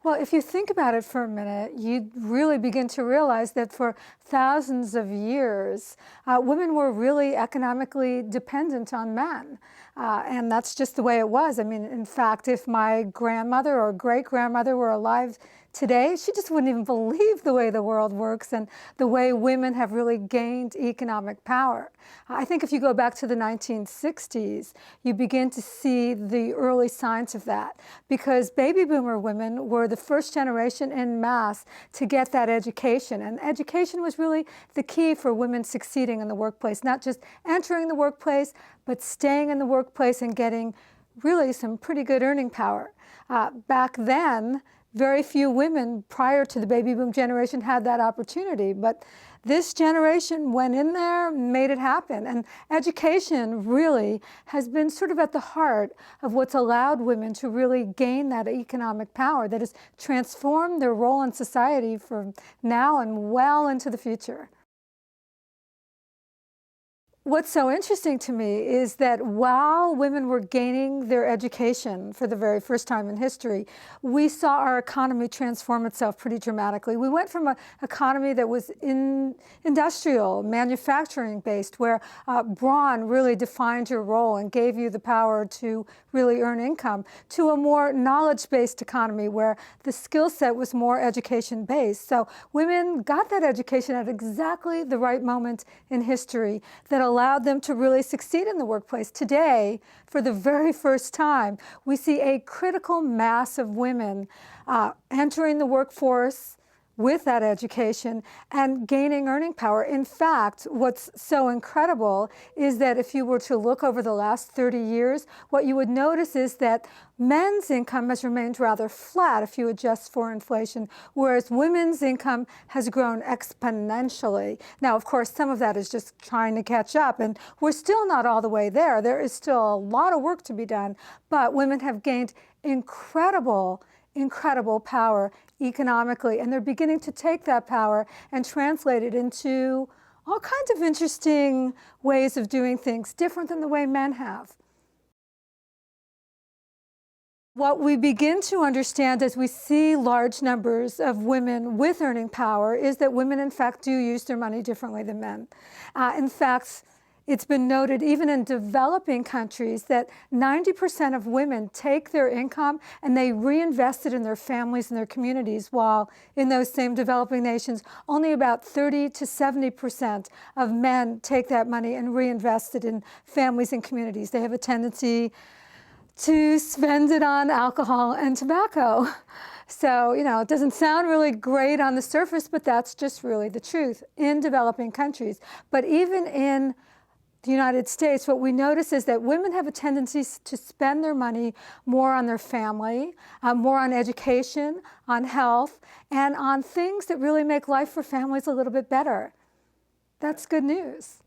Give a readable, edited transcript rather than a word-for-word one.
Well, if you think about it for a minute, you really begin to realize that for thousands of years, women were really economically dependent on men. And that's just the way it was. I mean, in fact, if my grandmother or great-grandmother were alive today, she just wouldn't even believe the way the world works and the way women have really gained economic power. I think if you go back to the 1960s, you begin to see the early signs of that, because baby boomer women were the first generation en masse to get that education. And education was really the key for women succeeding in the workplace, not just entering the workplace, but staying in the workplace and getting really some pretty good earning power. Back then, very few women prior to the baby boom generation had that opportunity, but this generation went in there, made it happen. And education really has been sort of at the heart of what's allowed women to really gain that economic power that has transformed their role in society from now and well into the future. What's so interesting to me is that while women were gaining their education for the very first time in history, we saw our economy transform itself pretty dramatically. We went from an economy that was industrial, manufacturing-based, where brawn really defined your role and gave you the power to really earn income, to a more knowledge-based economy where the skill set was more education-based. So women got that education at exactly the right moment in history that allowed them to really succeed in the workplace. Today, for the very first time, we see a critical mass of women entering the workforce with that education and gaining earning power. In fact, what's so incredible is that if you were to look over the last 30 years, what you would notice is that men's income has remained rather flat if you adjust for inflation, whereas women's income has grown exponentially. Now, of course, some of that is just trying to catch up, and we're still not all the way there. There is still a lot of work to be done, but women have gained incredible power economically, and they're beginning to take that power and translate it into all kinds of interesting ways of doing things, different than the way men have. What we begin to understand as we see large numbers of women with earning power is that women, in fact, do use their money differently than men. In fact, it's been noted even in developing countries that 90% of women take their income and they reinvest it in their families and their communities, while in those same developing nations, only about 30 to 70% of men take that money and reinvest it in families and communities. They have a tendency to spend it on alcohol and tobacco. So, it doesn't sound really great on the surface, but that's just really the truth in developing countries. But even in the United States, what we notice is that women have a tendency to spend their money more on their family, more on education, on health, and on things that really make life for families a little bit better. That's good news.